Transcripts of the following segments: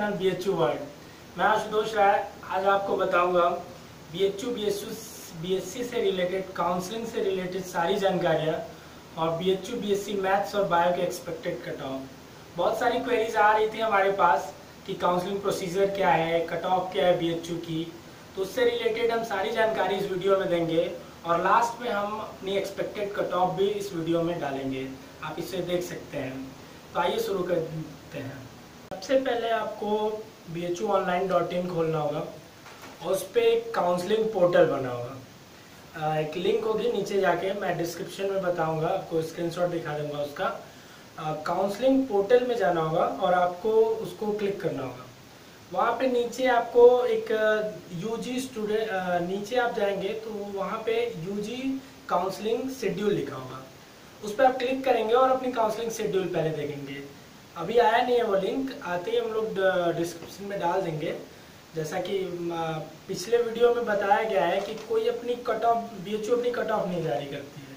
Channel BHU world. मैं आशुतोष राय आज आपको बताऊंगा BSc से रिलेटेड, काउंसलिंग से रिलेटेड सारी जानकारियां और BSc मैथ्स और बायो के एक्सपेक्टेड कट ऑफ। बहुत सारी क्वेरीज आ रही थी हमारे पास कि काउंसलिंग प्रोसीजर क्या है, कट ऑफ क्या है BHU की, तो उससे रिलेटेड हम सारी जानकारी इस वीडियो में देंगे और लास्ट में हम अपनी एक्सपेक्टेड कट ऑफ भी इस वीडियो में डालेंगे। आप इसे देख सकते हैं। तो आइए शुरू करते हैं। सबसे पहले आपको bhuonline.in खोलना होगा और उस पर एक काउंसलिंग पोर्टल बना होगा। एक लिंक होगी नीचे जाके, मैं डिस्क्रिप्शन में बताऊंगा, आपको स्क्रीनशॉट दिखा दूंगा उसका। काउंसलिंग पोर्टल में जाना होगा और आपको उसको क्लिक करना होगा। वहाँ पे नीचे आपको एक यूजी स्टूडेंट, नीचे आप जाएंगे तो वहाँ पे यूजी काउंसलिंग शेड्यूल लिखा होगा, उस पर आप क्लिक करेंगे और अपनी काउंसलिंग शेड्यूल पहले देखेंगे। अभी आया नहीं है वो लिंक, आते ही हम लोग डिस्क्रिप्शन में डाल देंगे। जैसा कि पिछले वीडियो में बताया गया है कि कोई अपनी कट ऑफ, BHU अपनी कट ऑफ नहीं जारी करती है।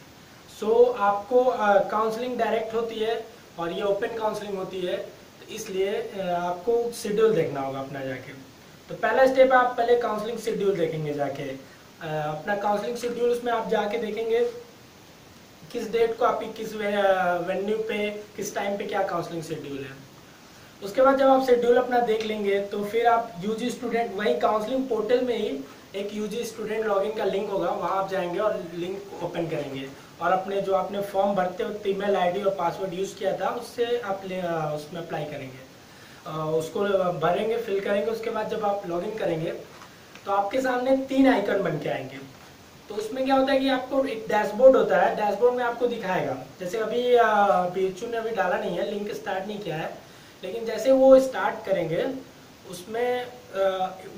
सो आपको काउंसलिंग डायरेक्ट होती है और ये ओपन काउंसलिंग होती है, तो इसलिए आपको शेड्यूल देखना होगा अपना जाके। तो पहला स्टेप, आप पहले काउंसलिंग शेड्यूल देखेंगे जाके। अपना काउंसलिंग शेड्यूल, उसमें आप जाके देखेंगे किस डेट को आपकी किस वेन्यू पे किस टाइम पे क्या काउंसलिंग शेड्यूल है। उसके बाद जब आप शेड्यूल अपना देख लेंगे तो फिर आप यूजी स्टूडेंट, वही काउंसलिंग पोर्टल में ही एक यूजी स्टूडेंट लॉगिन का लिंक होगा, वहां आप जाएंगे और लिंक ओपन करेंगे और अपने जो आपने फॉर्म भरते वक्त ईमेल आईडी और पासवर्ड यूज किया था उससे आप उसमें अप्लाई करेंगे, उसको भरेंगे, फिल करेंगे। उसके बाद जब आप लॉगिन करेंगे तो आपके सामने 3 आइकन बन के आएंगे। तो उसमें क्या होता है कि आपको एक डैशबोर्ड होता है, डैशबोर्ड में आपको दिखाएगा। जैसे अभी BHU ने अभी डाला नहीं है, लिंक स्टार्ट नहीं किया है, लेकिन जैसे वो स्टार्ट करेंगे उसमें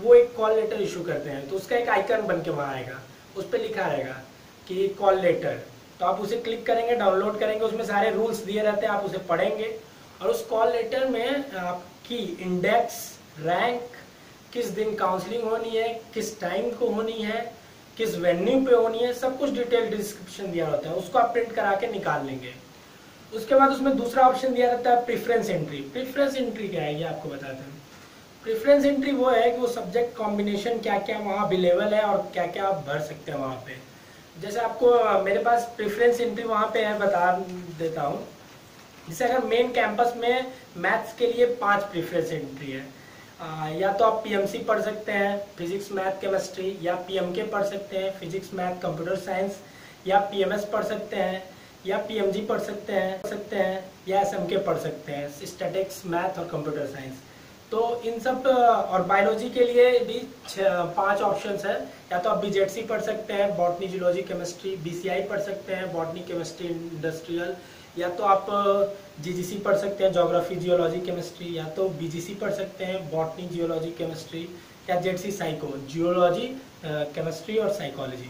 वो एक कॉल लेटर इशू करते हैं, तो उसका एक आइकन बन के वहाँ आएगा, उस पर लिखा रहेगा कि कॉल लेटर। तो आप उसे क्लिक करेंगे, डाउनलोड करेंगे, उसमें सारे रूल्स दिए रहते हैं, आप उसे पढ़ेंगे और उस कॉल लेटर में आपकी इंडेक्स, रैंक, किस दिन काउंसलिंग होनी है, किस टाइम को होनी है, किस वेन्यू पे होनी है, सब कुछ डिटेल डिस्क्रिप्शन दिया होता है। उसको आप प्रिंट करा के निकाल लेंगे। उसके बाद उसमें दूसरा ऑप्शन दिया रहता है प्रेफरेंस एंट्री। प्रेफरेंस एंट्री क्या है ये आपको बताते हैं। प्रेफरेंस एंट्री वो है कि वो सब्जेक्ट कॉम्बिनेशन क्या क्या वहाँ अवेलेबल है और क्या क्या आप भर सकते हैं वहाँ पे। जैसे आपको मेरे पास प्रेफरेंस एंट्री वहाँ पे है, बता देता हूँ। जैसे अगर मेन कैंपस में मैथ्स के लिए 5 प्रेफरेंस एंट्री है, या तो आप PMC पढ़ सकते हैं, फिजिक्स मैथ केमिस्ट्री, या PMK पढ़ सकते हैं, फिजिक्स मैथ कंप्यूटर साइंस, या PMS पढ़ सकते हैं, या PMG पढ़ सकते हैं, या SMK पढ़ सकते हैं, स्टैटिक्स मैथ और कंप्यूटर साइंस। तो इन सब, और बायोलॉजी के लिए भी 5 ऑप्शंस है। या तो आप BZC पढ़ सकते हैं, बॉटनी जूलॉजी केमिस्ट्री, BCI पढ़ सकते हैं, बॉटनी केमिस्ट्री इंडस्ट्रियल, या तो आप GGC पढ़ सकते हैं, ज्योग्राफी जियोलॉजी केमिस्ट्री, या तो BGC पढ़ सकते हैं, बॉटनी जियोलॉजी केमिस्ट्री, या ZC साइको, जियोलॉजी केमिस्ट्री और साइकोलॉजी।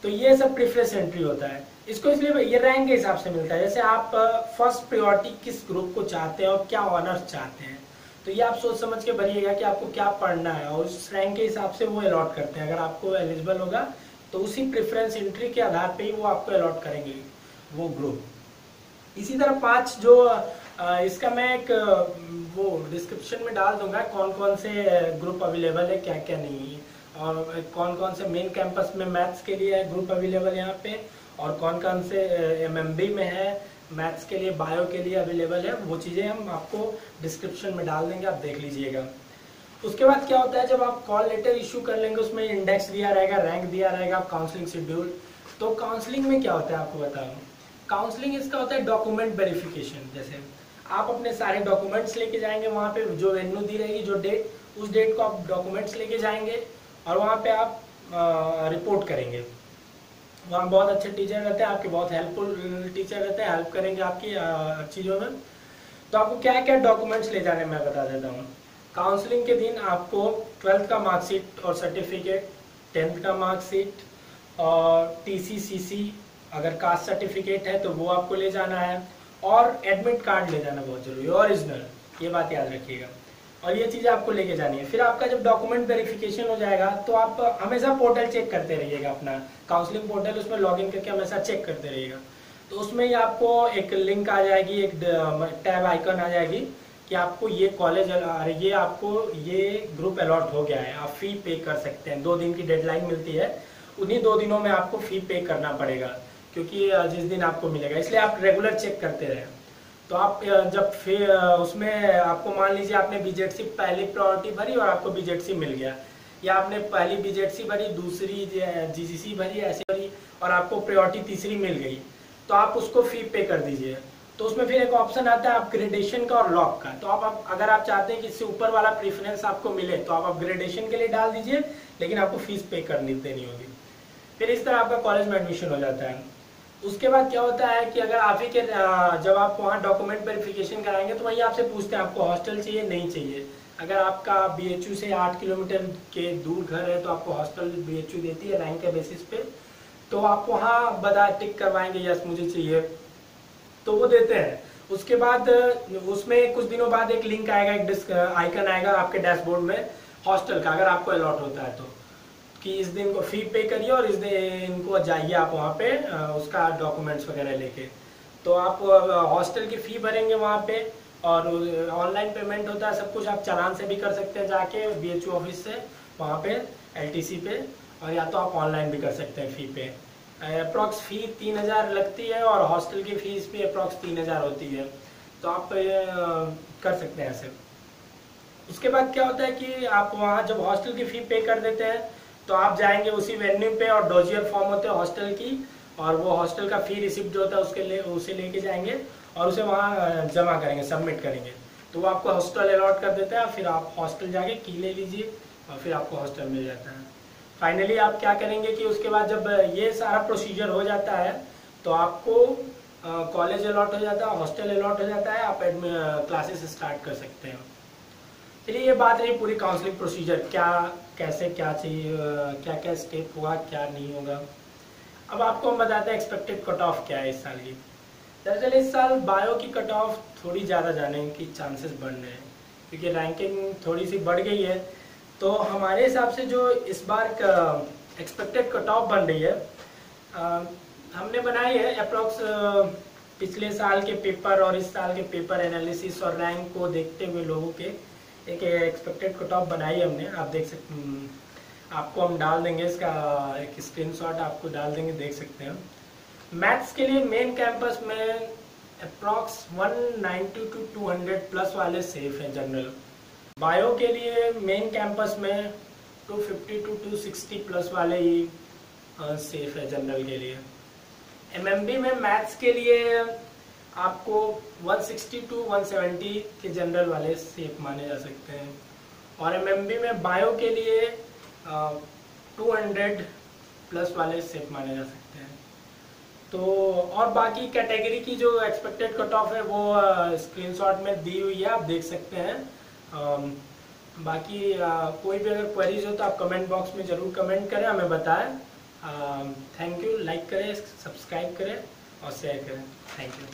तो ये सब प्रेफरेंस एंट्री होता है। इसको इसलिए ये रैंक के हिसाब से मिलता है। जैसे आप फर्स्ट प्रायोरिटी किस ग्रुप को चाहते हैं और क्या ऑनर्स चाहते हैं, तो ये आप सोच समझ के भरिएगा कि आपको क्या पढ़ना है और उस रैंक के हिसाब से वो अलॉट करते हैं। अगर आपको एलिजिबल होगा तो उसी प्रेफरेंस एंट्री के आधार पे ही वो आपको अलॉट करेंगे वो ग्रुप। इसी तरह 5 जो इसका मैं एक वो डिस्क्रिप्शन में डाल दूंगा, कौन कौन से ग्रुप अवेलेबल है, क्या क्या नहीं है, और कौन कौन से मेन कैंपस में मैथ्स के लिए ग्रुप अवेलेबल है यहाँ पे, और कौन कौन से MMB में है मैथ्स के लिए, बायो के लिए अवेलेबल है। वो चीज़ें हम आपको डिस्क्रिप्शन में डाल देंगे, आप देख लीजिएगा। उसके बाद क्या होता है, जब आप कॉल लेटर इशू कर लेंगे, उसमें इंडेक्स दिया रहेगा, रैंक दिया रहेगा, काउंसलिंग शेड्यूल। तो काउंसलिंग में क्या होता है आपको बता दूँ। काउंसलिंग इसका होता है डॉक्यूमेंट वेरिफिकेशन। जैसे आप अपने सारे डॉक्यूमेंट्स लेके जाएंगे वहाँ पे, जो वेन्यू दी रहेगी, जो डेट, उस डेट को आप डॉक्यूमेंट्स लेके जाएंगे और वहाँ पे आप रिपोर्ट करेंगे। वहाँ बहुत अच्छे टीचर रहते हैं आपके, बहुत हेल्पफुल टीचर रहते हैं, हेल्प करेंगे आपकी चीज़ों में। तो आपको क्या क्या डॉक्यूमेंट्स ले जाने मैं बता देता हूँ। काउंसलिंग के दिन आपको 12th का मार्कशीट और सर्टिफिकेट, 10th का मार्कशीट और TCCC, अगर कास्ट सर्टिफिकेट है तो वो आपको ले जाना है, और एडमिट कार्ड ले जाना बहुत जरूरी है, ओरिजिनल, ये बात याद रखिएगा। और ये चीज़ आपको लेके जानी है। फिर आपका जब डॉक्यूमेंट वेरिफिकेशन हो जाएगा तो आप हमेशा पोर्टल चेक करते रहिएगा, अपना काउंसलिंग पोर्टल, उसमें लॉगिन करके हमेशा चेक करते रहिएगा। तो उसमें ही आपको एक लिंक आ जाएगी, एक टैब आइकन आ जाएगी कि आपको ये कॉलेज, ये आपको ये ग्रुप अलॉट हो गया है, आप फी पे कर सकते हैं। 2 दिन की डेडलाइन मिलती है, उन्हीं 2 दिनों में आपको फी पे करना पड़ेगा, क्योंकि जिस दिन आपको मिलेगा, इसलिए आप रेगुलर चेक करते रहें। तो आप जब फिर उसमें आपको मान लीजिए आपने बीजेडसी पहली प्रायोरिटी भरी और आपको बीजेडसी मिल गया, या आपने पहली बीजेडसी भरी, दूसरी जीजीसी भरी, ऐसे भरी और आपको प्रायोरिटी तीसरी मिल गई, तो आप उसको फी पे कर दीजिए। तो उसमें फिर एक ऑप्शन आता है अपग्रेडेशन का और लॉक का। तो आप अगर आप चाहते हैं कि इससे ऊपर वाला प्रेफरेंस आपको मिले तो आप अपग्रेडेशन के लिए डाल दीजिए, लेकिन आपको फीस पे करनी देनी होगी। फिर इस तरह आपका कॉलेज में एडमिशन हो जाता है। उसके बाद क्या होता है कि अगर आप ही के जब आप वहाँ डॉक्यूमेंट वेरिफिकेशन कराएंगे तो वहीं आपसे पूछते हैं आपको हॉस्टल चाहिए नहीं चाहिए। अगर आपका बीएचयू से 8 किलोमीटर के दूर घर है तो आपको हॉस्टल बीएचयू देती है रैंक के बेसिस पे, तो आप वहाँ बता टिक करवाएंगे यस मुझे चाहिए, तो वो देते हैं। उसके बाद उसमें कुछ दिनों बाद एक लिंक आएगा, एक आइकन आएगा आपके डैशबोर्ड में हॉस्टल का, अगर आपको अलॉट होता है तो, कि इस दिन को फी पे करिए और इस दिन को जाइए आप वहाँ पे उसका डॉक्यूमेंट्स वगैरह लेके। तो आप हॉस्टल की फ़ी भरेंगे वहाँ पे, और ऑनलाइन पेमेंट होता है सब कुछ। आप चालान से भी कर सकते हैं जाके बीएचयू ऑफिस से वहाँ पे एलटीसी पे, और या तो आप ऑनलाइन भी कर सकते हैं फ़ी पे। अप्रॉक्स फ़ी 3000 लगती है और हॉस्टल की फ़ीस भी अप्रॉक्स 3000 होती है, तो आप कर सकते हैं ऐसे। उसके बाद क्या होता है कि आप वहाँ जब हॉस्टल की फ़ी पे कर देते हैं तो आप जाएंगे उसी वेन्यू पे, और डोजियर फॉर्म होते हैं हॉस्टल की, और वो हॉस्टल का फ़ी रिसिप्ट जो होता है उसे लेके जाएंगे और उसे वहाँ जमा करेंगे, सबमिट करेंगे, तो वो आपको हॉस्टल अलॉट कर देता है। फिर आप हॉस्टल जाके की ले लीजिए और फिर आपको हॉस्टल मिल जाता है। फाइनली आप क्या करेंगे कि उसके बाद जब ये सारा प्रोसीजर हो जाता है तो आपको कॉलेज अलॉट हो जाता है, हॉस्टल अलॉट हो जाता है, आप क्लासेस स्टार्ट कर सकते हैं। चलिए ये बात रही पूरी काउंसलिंग प्रोसीजर, क्या कैसे क्या चाहिए, क्या क्या स्टेप होगा क्या नहीं होगा। अब आपको हम बताते हैं एक्सपेक्टेड कट ऑफ क्या है इस साल की। दरअसल इस साल बायो की कट ऑफ थोड़ी ज़्यादा जाने की चांसेस बढ़ रहे हैं, क्योंकि रैंकिंग थोड़ी सी बढ़ गई है। तो हमारे हिसाब से जो इस बार एक्सपेक्टेड कट ऑफ बन रही है, हमने बनाई है अप्रॉक्स पिछले साल के पेपर और इस साल के पेपर एनालिसिस और रैंक को देखते हुए लोगों के एक एक्सपेक्टेड कट ऑफ बनाई हमने। आप देख सकते, आपको हम डाल देंगे इसका एक स्क्रीनशॉट, आपको डाल देंगे, देख सकते हैं। मैथ्स के लिए मेन कैंपस में अप्रॉक्स 190 to 200 प्लस वाले सेफ हैं जनरल। बायो के लिए मेन कैंपस में 250 to 260 प्लस वाले ही सेफ है जनरल के लिए। एमएमबी में मैथ्स के लिए आपको 160 to 170 के जनरल वाले सेफ माने जा सकते हैं, और एमएमबी में बायो के लिए 200 प्लस वाले सेफ माने जा सकते हैं। तो और बाकी कैटेगरी की जो एक्सपेक्टेड कट ऑफ है वो स्क्रीनशॉट में दी हुई है, आप देख सकते हैं। बाकी कोई भी अगर क्वेरीज हो तो आप कमेंट बॉक्स में ज़रूर कमेंट करें, हमें बताएं। थैंक यू, लाइक करें, सब्सक्राइब करें और शेयर करें। Thank you.